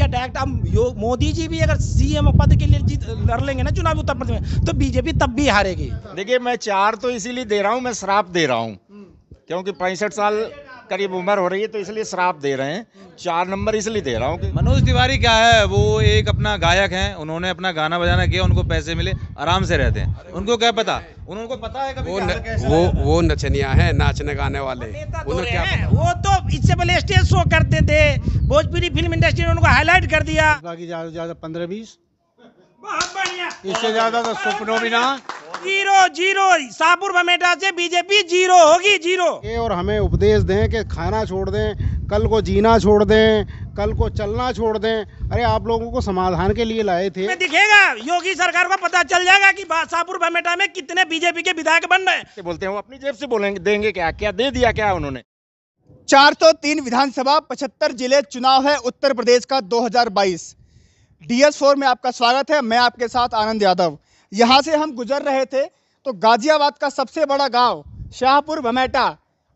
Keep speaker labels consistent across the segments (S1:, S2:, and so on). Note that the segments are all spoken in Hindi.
S1: या डायरेक्ट अब मोदी जी भी अगर सीएम पद के लिए लड़ लेंगे ना चुनाव उत्तर प्रदेश में, तो बीजेपी तब भी हारेगी।
S2: देखिए, मैं 4 तो इसीलिए दे रहा हूँ, मैं श्राप दे रहा हूँ, क्योंकि 65 साल करीब उम्र हो रही है, तो इसलिए श्राप दे रहे हैं। 4 नंबर इसलिए दे रहा हूँ कि
S3: मनोज तिवारी क्या है, वो एक अपना गायक हैं, उन्होंने अपना गाना बजाना किया, उनको पैसे मिले, आराम से रहते हैं। उनको क्या पता, उनको पता है कभी
S4: वो नचनिया है, नाचने गाने वाले।
S1: उन्हें क्या पता? वो तो इससे पहले स्टेज शो करते थे, भोजपुरी फिल्म इंडस्ट्री ने उनको हाईलाइट कर दिया।
S5: बाकी ज्यादा से ज्यादा 15-20,
S1: बहुत बढ़िया,
S5: इससे ज्यादा तो सपनों भी ना।
S1: जीरो शाहपुर बमेटा से बीजेपी जीरो होगी, जीरो।
S5: और हमें उपदेश दें कि खाना छोड़ दें, कल को जीना छोड़ दें, कल को चलना छोड़ दें। अरे आप लोगों को समाधान के लिए लाए थे।
S1: दिखेगा, योगी सरकार को पता चल जाएगा कि शाहपुर बमेटा में कितने बीजेपी के विधायक बन रहे हैं।
S2: बोलते हैं वो अपनी जेब से बोलेंगे, देंगे क्या, क्या दे दिया क्या उन्होंने।
S6: 403 विधानसभा 75 जिले चुनाव है उत्तर प्रदेश का 2022। DS4 में आपका स्वागत है। मैं आपके साथ आनंद यादव। यहाँ से हम गुजर रहे थे तो गाजियाबाद का सबसे बड़ा गांव शाहपुर बमेटा,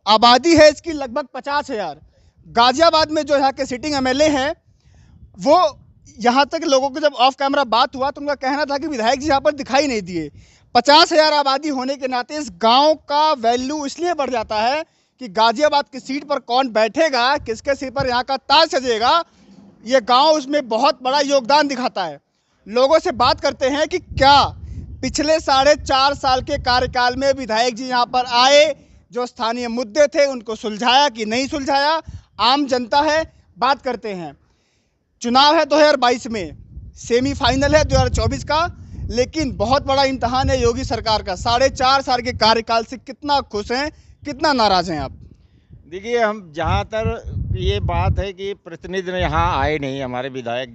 S6: आबादी है इसकी लगभग 50,000। गाजियाबाद में जो यहाँ के सिटिंग MLA हैं, वो यहाँ तक लोगों को जब ऑफ कैमरा बात हुआ तो उनका कहना था कि विधायक जी यहाँ पर दिखाई नहीं दिए। 50,000 आबादी होने के नाते इस गाँव का वैल्यू इसलिए बढ़ जाता है कि गाजियाबाद की सीट पर कौन बैठेगा, किसके सिर पर यहाँ का ताज सजेगा, ये गांव उसमें बहुत बड़ा योगदान दिखाता है। लोगों से बात करते हैं कि क्या पिछले 4.5 साल के कार्यकाल में विधायक जी यहाँ पर आए, जो स्थानीय मुद्दे थे उनको सुलझाया कि नहीं सुलझाया। आम जनता है, बात करते हैं। चुनाव है 2022 में, सेमीफाइनल है 2024 का, लेकिन बहुत बड़ा इम्तहान है योगी सरकार का। 4.5 साल के कार्यकाल से कितना खुश हैं, कितना नाराज हैं आप?
S2: देखिए, हम जहाँ तक ये बात है कि प्रतिनिधि यहाँ आए नहीं हमारे विधायक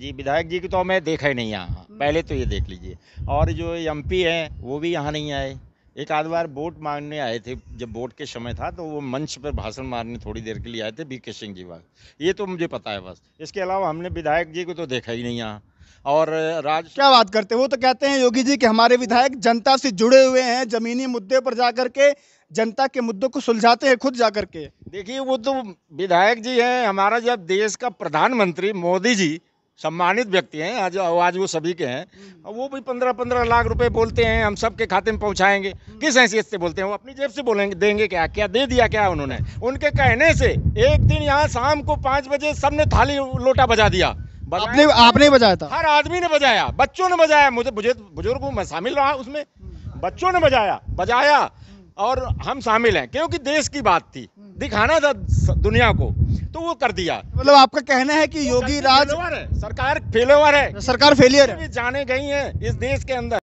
S2: जी को तो मैं देखा ही नहीं यहाँ, पहले तो ये देख लीजिए। और जो MP हैं वो भी यहाँ नहीं आए। एक आध बार वोट मांगने आए थे, जब वोट के समय था तो वो मंच पर भाषण मारने थोड़ी देर के लिए आए थे, VK सिंह जी बात, ये तो मुझे पता है बस। इसके अलावा हमने विधायक जी को तो देखा ही नहीं यहाँ। और
S6: क्या बात करते हैं, वो तो कहते हैं योगी जी कि हमारे विधायक जनता से जुड़े हुए हैं, जमीनी मुद्दे पर जाकर के जनता के मुद्दों को सुलझाते हैं खुद जाकर के।
S2: देखिए, वो तो विधायक जी हैं, हमारा जब देश का प्रधानमंत्री मोदी जी सम्मानित व्यक्ति हैं, आज वो सभी के हैं, वो भी 15-15 लाख रुपए बोलते हैं हम सबके खाते में पहुंचाएंगे। किस हैसियत से बोलते हैं? वो अपनी जेब से बोलेंगे, देंगे क्या, क्या दे दिया क्या उन्होंने। उनके कहने से एक दिन यहाँ शाम को 5 बजे सबने थाली लोटा बजा दिया।
S6: आपने बजाया था?
S2: हर आदमी ने बजाया, बच्चों ने बजाया, मुझे बुजुर्ग मैं शामिल रहा उसमें। बच्चों ने बजाया और हम शामिल हैं, क्योंकि देश की बात थी, दिखाना था दुनिया को, तो वो कर दिया।
S6: मतलब आपका कहना है कि योगी राज
S2: सरकार फेलियर है,
S6: सरकार फेलियर है,
S2: जाने गई है इस देश के अंदर।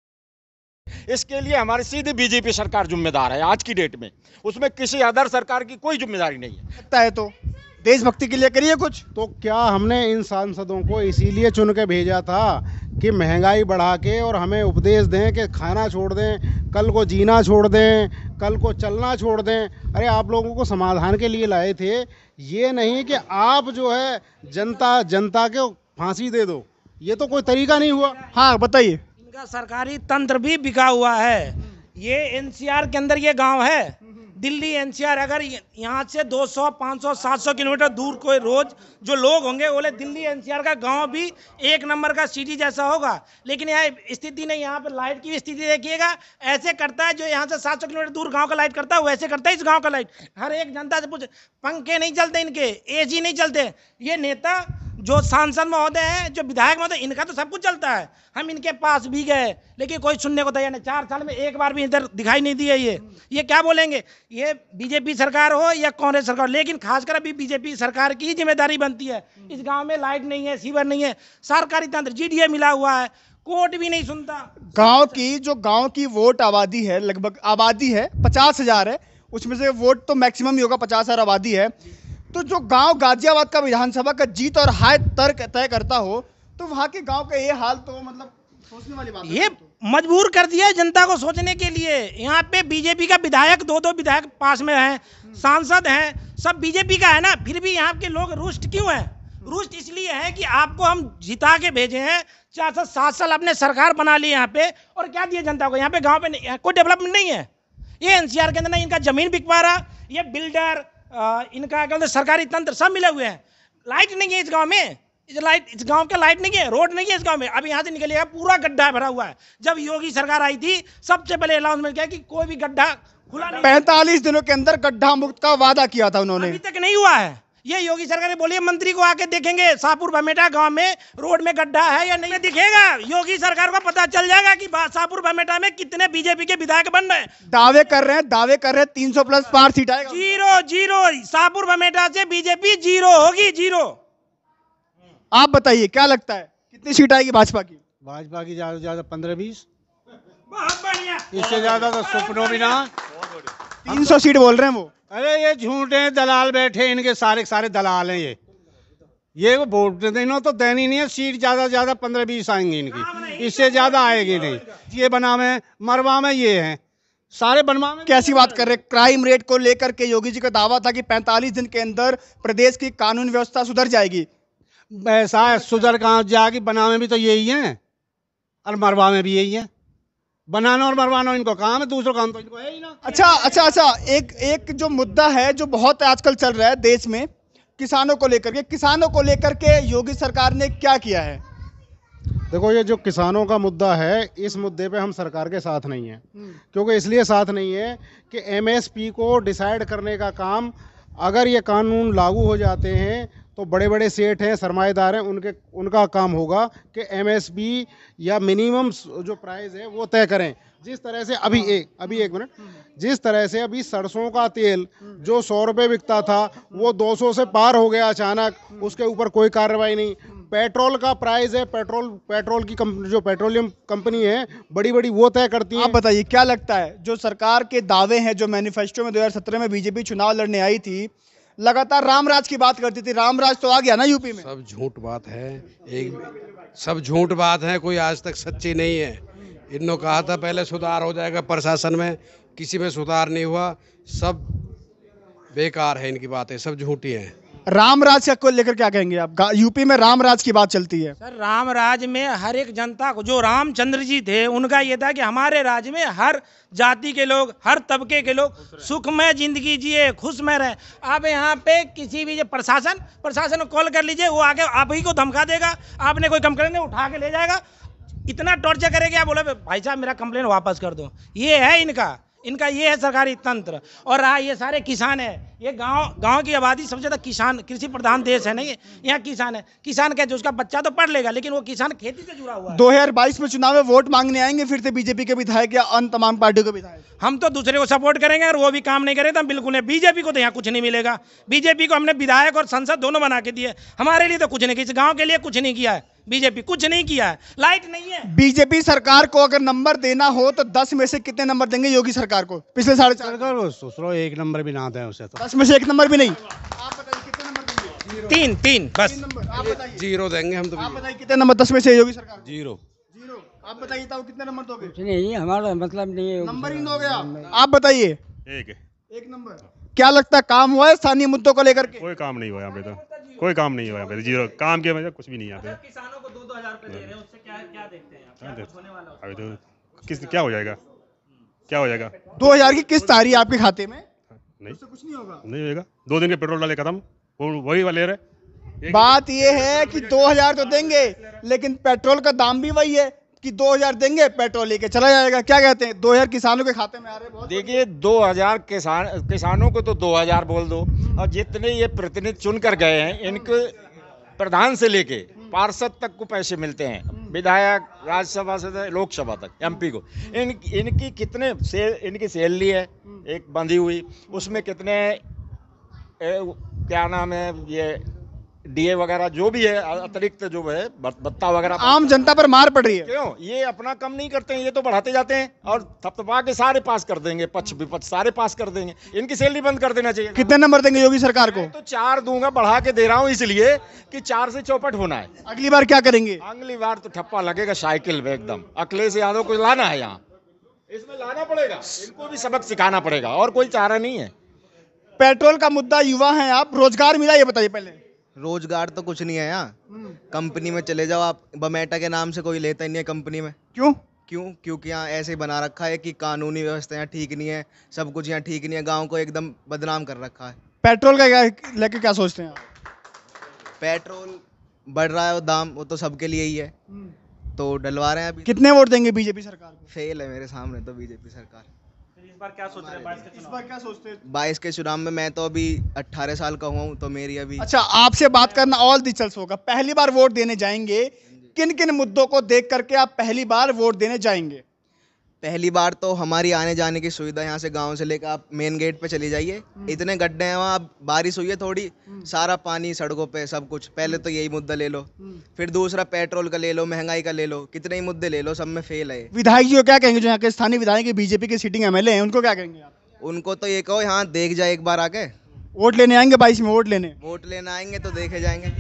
S2: इसके लिए हमारी सीधी बीजेपी सरकार जिम्मेदार है आज की डेट में, उसमें किसी अदर सरकार की कोई जिम्मेदारी नहीं है।
S6: तो देशभक्ति के लिए करिए कुछ।
S5: तो क्या हमने इन सांसदों को इसीलिए चुन के भेजा था कि महंगाई बढ़ा के और हमें उपदेश दें कि खाना छोड़ दें, कल को जीना छोड़ दें, कल को चलना छोड़ दें। अरे आप लोगों को समाधान के लिए लाए थे, ये नहीं कि आप जो है जनता के फांसी दे दो। ये तो कोई तरीका नहीं हुआ।
S6: हाँ बताइए।
S1: इनका सरकारी तंत्र भी बिका हुआ है। ये NCR के अंदर ये गांव है, दिल्ली NCR, अगर यहाँ से 200, 500, 700 किलोमीटर दूर कोई रोज जो लोग होंगे बोले दिल्ली NCR का गांव भी एक नंबर का सिटी जैसा होगा। लेकिन यहाँ स्थिति नहीं, यहाँ पे लाइट की स्थिति देखिएगा, ऐसे करता है जो यहाँ से 700 किलोमीटर दूर गांव का लाइट करता है, वैसे करता है इस गांव का लाइट। हर एक जनता से पूछे, पंखे नहीं चलते इनके, AC नहीं चलते। ये नेता जो सांसद महोदय हैं, जो विधायक महोदय, इनका तो सब कुछ चलता है। हम इनके पास भी गए लेकिन कोई सुनने को तैयार नहीं। 4 साल में एक बार भी इधर दिखाई नहीं दिए। ये क्या बोलेंगे, ये बीजेपी सरकार हो या कांग्रेस सरकार, लेकिन खासकर अभी बीजेपी सरकार की जिम्मेदारी बनती है। इस गांव में लाइट नहीं है, सीवर नहीं है, सरकारी तंत्र GDA मिला हुआ है, कोर्ट भी नहीं सुनता।
S6: गाँव की वोट आबादी है, लगभग आबादी है 50,000 है, उसमें से वोट तो मैक्सिमम ही होगा, 50,000 आबादी है। तो जो गांव गाजियाबाद का विधानसभा का जीत और हार तर्क तय करता हो, तो वहां के गांव का ये हाल तो मतलब सोचने वाली बात है।
S1: ये मजबूर कर दिया है जनता को सोचने के लिए। यहाँ पे बीजेपी का विधायक, 2-2 विधायक पास में हैं, सांसद हैं, सब बीजेपी का है ना, फिर भी यहाँ के लोग रुष्ट क्यों हैं? रुष्ट इसलिए है कि आपको हम जिता के भेजे हैं, 4 से 7 साल अपने सरकार बना ली यहाँ पे, और क्या दिए जनता को? यहाँ पे गाँव पे कोई डेवलपमेंट नहीं है। ये NCR के अंदर ना इनका जमीन बिक पा रहा, ये बिल्डर, इनका क्या बोलते सरकारी तंत्र सब मिले हुए हैं। लाइट नहीं है इस गांव में, इस लाइट, इस गांव के लाइट नहीं है, रोड नहीं है इस गांव में। अब यहाँ से निकलिएगा पूरा गड्ढा भरा हुआ है। जब योगी सरकार आई थी सबसे पहले अनाउंसमेंट किया कि कोई भी गड्ढा खुला नहीं।
S6: 45 दिनों के अंदर गड्ढा मुक्त का वादा किया था उन्होंने,
S1: अभी तक नहीं हुआ है। ये योगी सरकार ने बोली, मंत्री को आके देखेंगे शाहपुर भमेटा गांव में रोड में गड्ढा है या नहीं, दिखेगा। योगी सरकार को पता चल जाएगा कि शाहपुर भमेटा में कितने बीजेपी के विधायक बन रहे हैं।
S6: दावे कर रहे हैं 300 प्लस 5 सीट आएगा।
S1: जीरो शाहपुर भमेटा से बीजेपी जीरो होगी, जीरो।
S6: आप बताइए क्या लगता है कितनी सीट आएगी भाजपा की?
S5: भाजपा की ज़्यादा से ज़्यादा 15-20,
S1: बहुत बढ़िया।
S5: इससे ज़्यादा तो सपनों भी ना।
S6: 300 सीट बोल रहे हैं वो।
S5: अरे ये झूठे दलाल बैठे, इनके सारे सारे दलाल हैं ये वोट देना तो देनी नहीं है। सीट ज़्यादा से ज़्यादा 15-20 आएंगी इनकी, इससे ज़्यादा आएगी नहीं। ये बना में मरवा में ये हैं सारे बनवा में।
S6: कैसी बात कर रहे हैं? क्राइम रेट को लेकर के योगी जी का दावा था कि 45 दिन के अंदर प्रदेश की कानून व्यवस्था सुधर जाएगी।
S5: ऐसा है, सुधर कहाँ जाएगी? बना में भी तो यही है और मरवा में भी यही है। बनाना और मरवाना इनको काम है, दूसरा काम तो इनको है ही ना।
S6: अच्छा, एक जो मुद्दा है जो बहुत आजकल चल रहा है देश में, किसानों को लेकर के योगी सरकार ने क्या किया है?
S5: देखो, ये जो किसानों का मुद्दा है, इस मुद्दे पे हम सरकार के साथ नहीं है। क्योंकि इसलिए साथ नहीं है कि एमएसपी को डिसाइड करने का काम, अगर ये कानून लागू हो जाते हैं तो बड़े बड़े सेठ हैं, सरमाएदार हैं, उनका काम होगा कि एमएसपी या मिनिमम जो प्राइस है वो तय करें। जिस तरह से अभी एक मिनट, जिस तरह से अभी सरसों का तेल जो 100 रुपये बिकता था वो 200 से पार हो गया अचानक, उसके ऊपर कोई कार्रवाई नहीं। पेट्रोल का प्राइस है, पेट्रोल की जो पेट्रोलियम कंपनी है बड़ी बड़ी वो तय करती है।
S6: आप बताइए क्या लगता है जो सरकार के दावे हैं, जो मैनिफेस्टो में 2017 में बीजेपी चुनाव लड़ने आई थी, लगातार रामराज की बात करती थी, रामराज तो आ गया ना यूपी में।
S4: सब झूठ बात है, सब झूठ बात है, कोई आज तक सच्ची नहीं है। इन्होंने कहा था पहले सुधार हो जाएगा प्रशासन में, किसी में सुधार नहीं हुआ, सब बेकार है इनकी बातें, सब झूठी हैं।
S6: रामराज को लेकर क्या कहेंगे आप? यूपी में रामराज की बात चलती है।
S1: सर, रामराज में हर एक जनता को, जो रामचंद्र जी थे उनका ये था कि हमारे राज्य में हर जाति के लोग, हर तबके के लोग सुखमय जिंदगी जिए, खुश में रहे। अब यहाँ पे किसी भी प्रशासन को कॉल कर लीजिए, वो आके आप ही को धमका देगा। आपने कोई कंप्लेन नहीं, उठा के ले जाएगा, इतना टॉर्चर करेगा। आप बोले भाई साहब मेरा कंप्लेन वापस कर दो। ये है इनका ये है सरकारी तंत्र। और रहा ये सारे किसान है, ये गांव की आबादी सबसे ज़्यादा किसान, कृषि प्रधान देश है नहीं, यहाँ किसान है। किसान कहते हैं उसका बच्चा तो पढ़ लेगा, लेकिन वो किसान खेती से जुड़ा हुआ है।
S6: 2022 में चुनाव में वोट मांगने आएंगे फिर से बीजेपी के विधायक या अन्य तमाम पार्टियों के विधायक?
S1: हम तो दूसरे को सपोर्ट करेंगे और वो भी काम नहीं करें तो हम बिल्कुल नहीं। बीजेपी को तो यहाँ कुछ नहीं मिलेगा। बीजेपी को हमने विधायक और संसद दोनों बना के दिए, हमारे लिए तो कुछ नहीं किया, इस गाँव के लिए कुछ नहीं किया है। बीजेपी कुछ नहीं किया है, लाइट नहीं है।
S6: बीजेपी सरकार को अगर नंबर देना हो तो 10 में से कितने नंबर देंगे योगी सरकार को? पिछले 4.5
S5: सोचो 1 नंबर भी ना दें उसे तो।
S6: 10 में से 1 नंबर भी नहीं। आप बताइए कितने नंबर देंगे?
S1: 3 बस।
S6: 3 नंबर। आप बताइए।
S4: 0 देंगे हम तो।
S6: आप बताइए कितने नंबर 10 में से योगी सरकार?
S4: 0।
S6: आप बताइए ताऊ कितने नंबर दोगे?
S7: नहीं, हमारा मतलब नहीं है।
S6: नंबर ही दोगे आप बताइए। एक नंबर। क्या लगता है काम हुआ है स्थानीय मुद्दों को लेकर के?
S8: कोई काम नहीं हुआ यहाँ पे, तो कोई काम नहीं हुआ यहाँ पे, 0 काम के वजह कुछ भी नहीं यहाँ पे।
S1: किसानों को 2-2 हज़ार रुपए दे रहे हैं, उससे क्या देखते हैं आप? क्या होने वाला है?
S8: अभी तो क्या हो जाएगा
S6: 2000 की किस्त आ रही है आपके खाते में?
S8: नहीं,
S6: उससे कुछ नहीं होगा।
S8: नहीं होएगा। 2 दिन के पेट्रोल डाले खत्म, वही वाले ले रहे।
S6: बात ये है कि 2000 तो देंगे, लेकिन पेट्रोल का दाम भी वही है कि 2000 देंगे, पेट्रोल लेके चला जाएगा। क्या कहते हैं? 2000 किसानों के खाते में आ रहे हैं।
S2: देखिए 2000 किसानों को तो 2000 बोल दो, और जितने ये प्रतिनिधि चुन कर गए हैं इनके प्रधान से लेके पार्षद तक को पैसे मिलते हैं, विधायक, राज्यसभा से लोकसभा तक, एमपी को। इनकी कितने इनकी सैलरी है एक बंधी हुई, उसमें कितने क्या नाम है ये डीए वगैरह जो भी है अतिरिक्त जो है भत्ता वगैरह,
S6: आम जनता पर मार पड़ रही है।
S2: क्यों? ये अपना कम नहीं करते हैं, ये तो बढ़ाते जाते हैं और थपथपा के सारे पास कर देंगे, पक्ष विपक्ष सारे पास कर देंगे। इनकी सैलरी बंद कर देना चाहिए।
S6: कितने नंबर देंगे योगी सरकार को?
S2: तो 4 दूंगा, बढ़ा के दे रहा हूँ इसलिए कि 4 से चौपट होना है।
S6: अगली बार क्या करेंगे?
S2: अगली बार तो ठप्पा लगेगा साइकिल में एकदम। अखिलेश यादव को लाना है यहाँ, इसमें लाना पड़ेगा, इनको भी सबक सिखाना पड़ेगा, और कोई चारा नहीं है।
S6: पेट्रोल का मुद्दा, युवा हैं आप, रोजगार मिला ये बताइए पहले।
S9: रोजगार तो कुछ नहीं है यहाँ। कंपनी में चले जाओ आप, बमेटा के नाम से कोई लेता ही नहीं है कंपनी में।
S6: क्यों?
S9: क्योंकि यहाँ ऐसे ही बना रखा है कि कानूनी व्यवस्था यहाँ ठीक नहीं है, सब कुछ यहाँ ठीक नहीं है, गांव को एकदम बदनाम कर रखा है।
S6: पेट्रोल का लेके क्या सोचते हैं आप?
S9: पेट्रोल बढ़ रहा है वो दाम, वो तो सबके लिए ही है, तो डलवा रहे हैं अभी।
S6: कितने वोट देंगे बीजेपी सरकार को?
S9: फेल है मेरे सामने तो बीजेपी सरकार।
S6: इस बार क्या सोचते हैं?
S9: 22 के चुनाव में मैं तो अभी 18 साल का हुआ हूँ, तो मेरी अभी
S6: अच्छा, आपसे बात करना और दिलचस्प होगा। पहली बार वोट देने जाएंगे, किन किन मुद्दों को देख करके आप पहली बार वोट देने जाएंगे?
S9: पहली बार तो हमारी आने जाने की सुविधा, यहाँ से गांव से लेकर आप मेन गेट पे चली जाइए, इतने गड्ढे हैं वहाँ, बारिश हुई है थोड़ी, सारा पानी सड़कों पे, सब कुछ। पहले तो यही मुद्दा ले लो, फिर दूसरा पेट्रोल का ले लो, महंगाई का ले लो, कितने ही मुद्दे ले लो, सब में फेल है।
S6: विधायक जी को क्या कहेंगे, जो यहाँ के स्थानीय विधायक बीजेपी के सिटिंग एमएलए हैं, उनको क्या कहेंगे आप?
S9: उनको तो ये कहो यहाँ देख जाए एक बार आके,
S6: वोट लेने आएंगे 22 में, वोट लेने
S9: आएंगे तो देखे जाएंगे।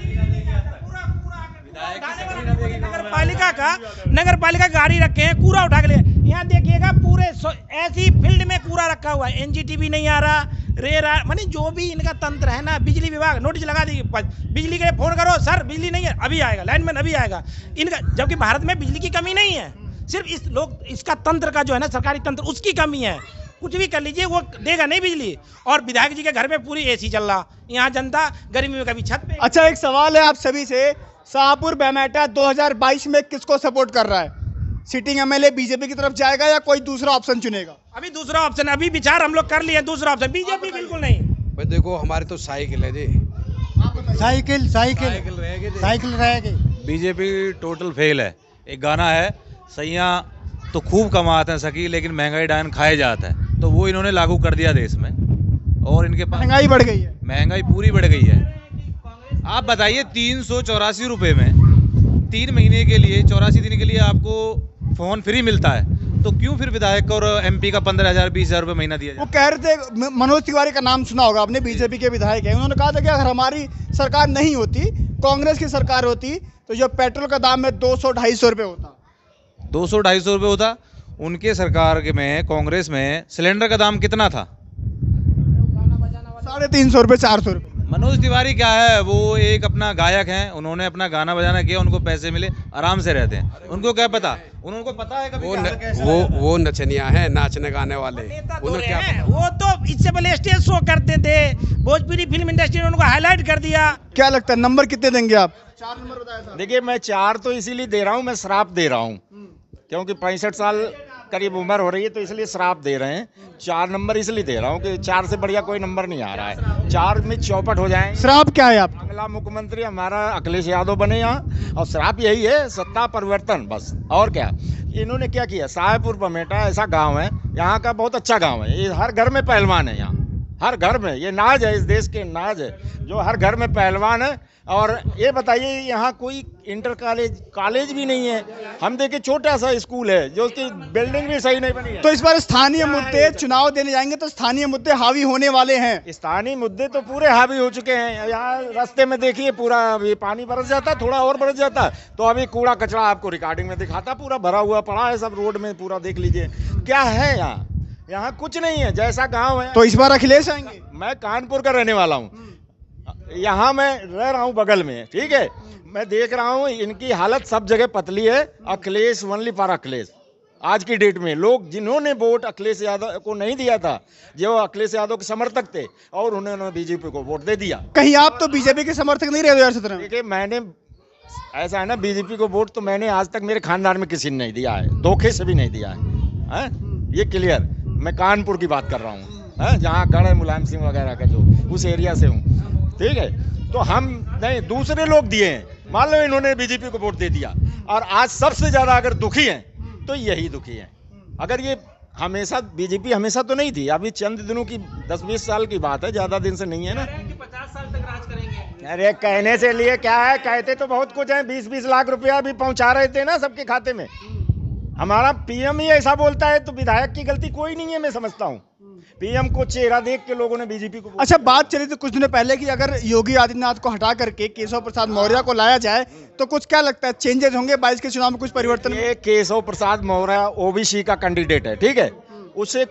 S1: नगर पालिका गाड़ी रखे हैं, कूड़ा उठा के ले, यहाँ देखिएगा पूरे ऐसी फील्ड में कूड़ा रखा हुआ है, एनजीटी भी नहीं आ रहा, रेरा, माने जो भी इनका तंत्र है ना। बिजली विभाग नोटिस लगा दी, बिजली के लिए फोन करो, सर बिजली नहीं है, अभी आएगा, लाइनमैन अभी आएगा इनका, जबकि भारत में बिजली की कमी नहीं है, सिर्फ इसका तंत्र का जो है ना, सरकारी तंत्र, उसकी कमी है। कुछ भी कर लीजिए वो देगा नहीं बिजली। और विधायक जी के घर में पूरी एसी चल रहा, यहाँ जनता गर्मी में कभी छत पे।
S6: अच्छा, एक सवाल है आप सभी से, शाहपुर बैमेटा 2022 में किसको सपोर्ट कर रहा है? सिटिंग एमएलए बीजेपी की तरफ जाएगा या कोई दूसरा ऑप्शन चुनेगा?
S1: अभी दूसरा ऑप्शन, अभी विचार हम लोग कर लिए, दूसरा ऑप्शन बीजेपी बिल्कुल नहीं।
S4: भाई देखो, हमारी तो साइकिल है जी,
S7: साइकिल रहेगी।
S3: बीजेपी टोटल फेल है। एक गाना है, सैया तो खूब कमाते हैं सकी, लेकिन महंगाई डायन खाए जाता है, तो वो इन्होंने लागू कर दिया देश में, और इनके पास
S6: महंगाई बढ़ गई है।
S3: महंगाई पूरी बढ़ गई है। आप बताइए 384 रुपए में 3 महीने के लिए, 84 दिन के लिए आपको फोन फ्री मिलता है, तो क्यों फिर विधायक और एमपी का 15,000 20,000 रुपए महीना दिया जाए?
S6: वो कह रहे थे, मनोज तिवारी का नाम सुना होगा आपने, बीजेपी के विधायक है, उन्होंने कहा था कि अगर हमारी सरकार नहीं होती, कांग्रेस की सरकार होती, तो जो पेट्रोल का दाम है 200-250 रुपए होता।
S3: 200-250 रुपए होता। उनके सरकार के में, कांग्रेस में सिलेंडर का दाम कितना था?
S6: 350 रुपए, 400 रुपए।
S3: मनोज तिवारी क्या है, वो एक अपना गायक हैं, उन्होंने अपना गाना बजाना किया, उनको पैसे मिले, आराम से रहते हैं। उनको क्या पता, उनको पता है कभी
S4: वो नचनिया है, नाचने गाने वाले, उन्हें क्या पता?
S1: वो तो इससे पहले स्टेज शो करते थे, भोजपुरी फिल्म इंडस्ट्री ने उनको हाईलाइट कर दिया।
S6: क्या लगता है, नंबर कितने देंगे आप? 4 नंबर बताया था।
S2: देखिए, मैं 4 तो इसीलिए दे रहा हूँ, मैं श्राप दे रहा हूँ, क्योंकि 65 साल करीब उम्र हो रही है, तो इसलिए श्राप दे रहे हैं। 4 नंबर इसलिए दे रहा हूँ कि 4 से बढ़िया कोई नंबर नहीं आ रहा है, 4 में चौपट हो जाएंगे।
S6: श्राप क्या है आप?
S2: अगला मुख्यमंत्री हमारा अखिलेश यादव बने यहाँ, और श्राप यही है, सत्ता परिवर्तन, बस। और क्या इन्होंने क्या किया? शाहपुर बमेटा ऐसा गांव है, यहाँ का बहुत अच्छा गांव है, ये हर घर में पहलवान है, यहाँ हर घर में, ये नाज है, इस देश के नाज है, जो हर घर में पहलवान है। और ये बताइए, यहाँ कोई इंटर कॉलेज भी नहीं है, हम देखे छोटा सा स्कूल है, जो उसकी बिल्डिंग भी सही नहीं बनी है।
S6: तो इस बार स्थानीय मुद्दे, चुनाव देने जाएंगे तो स्थानीय मुद्दे हावी होने वाले हैं।
S2: स्थानीय मुद्दे तो पूरे हावी हो चुके हैं। यहाँ रास्ते में देखिए, पूरा अभी पानी बरस जाता, थोड़ा और बरस जाता तो अभी कूड़ा कचरा आपको रिकॉर्डिंग में दिखाता, पूरा भरा हुआ पड़ा है सब रोड में, पूरा देख लीजिए क्या है यहाँ। यहाँ कुछ नहीं है, जैसा गाँव है।
S6: तो इस बार अखिलेश आएंगे?
S2: मैं कानपुर का रहने वाला हूँ, यहाँ मैं रह रहा हूँ बगल में, ठीक है। मैं देख रहा हूँ इनकी हालत सब जगह पतली है। Akhilesh, only for Akhilesh. आज की डेट में लोग जिन्होंने वोट अखिलेश यादव को नहीं दिया था, जो अखिलेश यादव के समर्थक थे, और उन्होंने बीजेपी को वोट दे दिया।
S6: कहीं आप तो बीजेपी के समर्थक नहीं रहे 2017 में?
S2: देखिए, मैंने ऐसा है ना, बीजेपी को वोट तो मैंने आज तक मेरे खानदान में किसी ने नहीं दिया है, धोखे से भी नहीं दिया है, ये क्लियर। मैं कानपुर की बात कर रहा हूँ, जहाँ गढ़ है मुलायम सिंह वगैरह का, जो उस एरिया से हूँ, ठीक है। तो हम नहीं, दूसरे लोग दिए हैं, मान लो इन्होंने बीजेपी को वोट दे दिया, और आज सबसे ज्यादा अगर दुखी हैं तो यही दुखी हैं। अगर ये हमेशा बीजेपी हमेशा तो नहीं थी, अभी चंद दिनों की 10-20 साल की बात है, ज्यादा दिन से नहीं है ना।
S1: 50 साल तक राज करेंगे।
S2: अरे कहने से लिए क्या है, कहते तो बहुत कुछ है, 20-20 लाख रुपया भी पहुंचा रहे थे ना सबके खाते में। हमारा पीएम ही ऐसा बोलता है तो विधायक की गलती कोई नहीं है, मैं समझता हूँ। पीएम को चेहरा देख के लोगों ने बीजेपी को।
S6: अच्छा, बात चली थी कुछ दिनों पहले कि अगर योगी आदित्यनाथ को हटा करके केशव प्रसाद मौर्य को लाया जाए तो कुछ क्या लगता है, चेंजेस होंगे 22 के चुनाव में, कुछ परिवर्तन?
S2: ये केशव प्रसाद मौर्य ओबीसी का कैंडिडेट है, ठीक है। उसे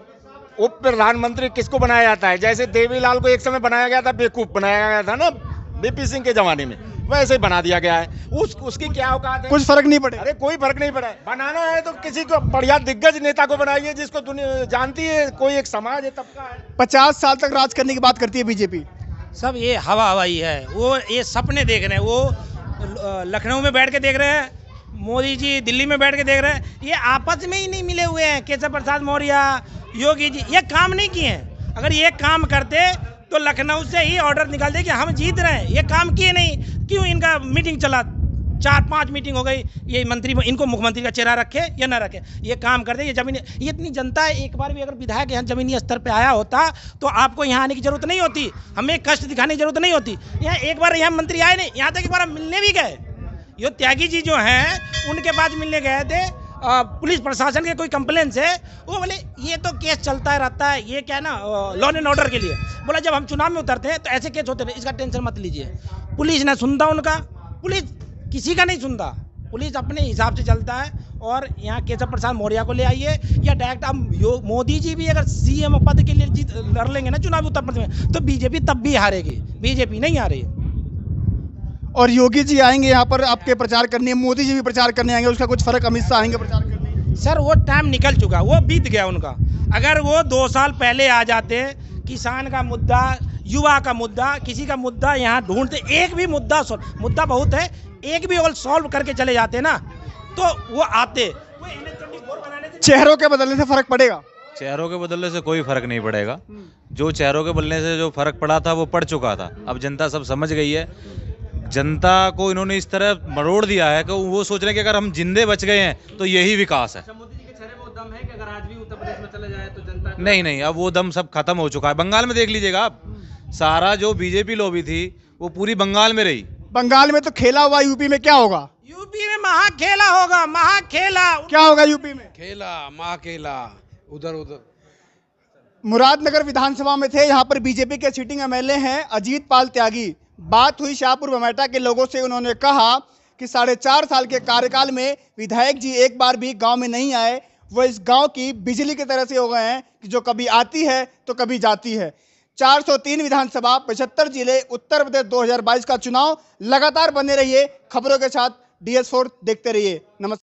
S2: उप प्रधानमंत्री किसको बनाया जाता है? जैसे देवीलाल को एक समय बनाया गया था, बेवकूफ बनाया गया था ना बीपी सिंह के जमाने में, वैसे बना दिया गया है। उसकी क्या औकात है?
S6: कुछ फर्क नहीं पड़े?
S2: अरे कोई फर्क नहीं पड़ा। बनाना है तो किसी को बढ़िया दिग्गज नेता को बनाइए, जिसको दुनिया जानती है, कोई एक समाज है, तबका है।
S6: 50 साल तक राज करने की बात करती है बीजेपी।
S1: सब ये हवा हवाई है, वो ये सपने देख रहे हैं। वो लखनऊ में बैठ के देख रहे हैं, मोदी जी दिल्ली में बैठ के देख रहे हैं। ये आपस में ही नहीं मिले हुए हैं। केशव प्रसाद मौर्य, योगी जी ये काम नहीं किए हैं। अगर ये काम करते तो लखनऊ से ही ऑर्डर निकालते कि हम जीत रहे हैं। ये काम किए नहीं, क्यों इनका मीटिंग चला, 4-5 मीटिंग हो गई। ये मंत्री, इनको मुख्यमंत्री का चेहरा रखे या ना रखे, ये काम करते। ये जमीनी, ये इतनी जनता है, एक बार भी अगर विधायक यहाँ जमीनी स्तर पे आया होता तो आपको यहाँ आने की जरूरत नहीं होती, हमें कष्ट दिखाने की जरूरत नहीं होती। यहाँ एक बार यहाँ मंत्री आए नहीं, यहाँ तक एक बार हम मिलने भी गए। ये त्यागी जी जो हैं उनके बाद मिलने गए थे, पुलिस प्रशासन के कोई कंप्लेन से, वो बोले ये तो केस चलता रहता है, ये क्या है ना लॉ एंड ऑर्डर के लिए। बोला जब हम चुनाव में उतरते हैं तो ऐसे केस होते हैं, इसका टेंशन मत लीजिए। पुलिस ने सुनता उनका, पुलिस किसी का नहीं सुनता, पुलिस अपने हिसाब से चलता है। और यहाँ केशव प्रसाद मौर्य को ले आइए या डायरेक्ट अब मोदी जी भी अगर सीएम पद के लिए लड़ लेंगे ना चुनाव उत्तर प्रदेश में, तो बीजेपी तब भी हारेगी, बीजेपी नहीं हारेगी।
S6: और योगी जी आएंगे यहाँ पर आपके प्रचार करने, मोदी जी भी प्रचार करने आएंगे, उसका कुछ फर्क? अमित शाह आएंगे प्रचार करने?
S1: सर वो टाइम निकल चुका, वो बीत गया उनका। अगर वो 2 साल पहले आ जाते, किसान का मुद्दा, युवा का मुद्दा, किसी का मुद्दा यहाँ ढूंढते, एक भी मुद्दा बहुत है, एक भी सॉल्व करके चले जाते ना तो वो आते।
S6: चेहरों के बदलने से फर्क पड़ेगा?
S3: चेहरों के बदलने से कोई फर्क नहीं पड़ेगा। जो चेहरों के बदलने से जो फर्क पड़ा था वो पड़ चुका था। अब जनता सब समझ गई है। जनता को इन्होंने इस तरह मरोड़ दिया है कि वो सोच रहे हैं कि अगर हम जिंदे बच गए हैं तो यही विकास है।
S10: मोदी जी के चेहरे में वो दम है कि अगर आज भी उत्तर प्रदेश में चला जाए तो जनता
S3: नहीं, अब वो दम सब खत्म हो चुका है। बंगाल में देख लीजिएगा आप, सारा जो बीजेपी लॉबी थी वो पूरी बंगाल में रही।
S6: बंगाल में तो खेला हुआ, यूपी में क्या होगा?
S1: यूपी में महाखेला होगा, महाखेला।
S6: क्या होगा यूपी में?
S4: खेला, महाखेला, उधर उधर।
S6: मुरादनगर विधानसभा में थे, यहाँ पर बीजेपी के सिटिंग एमएलए हैं अजीत पाल त्यागी। बात हुई शाहपुर बमेटा के लोगों से, उन्होंने कहा कि 4.5 साल के कार्यकाल में विधायक जी एक बार भी गांव में नहीं आए। वो इस गांव की बिजली की तरह से हो गए हैं कि जो कभी आती है तो कभी जाती है। 403 विधानसभा, 75 जिले, उत्तर प्रदेश 2022 का चुनाव। लगातार बने रहिए खबरों के साथ, DS4 देखते रहिए। नमस्कार।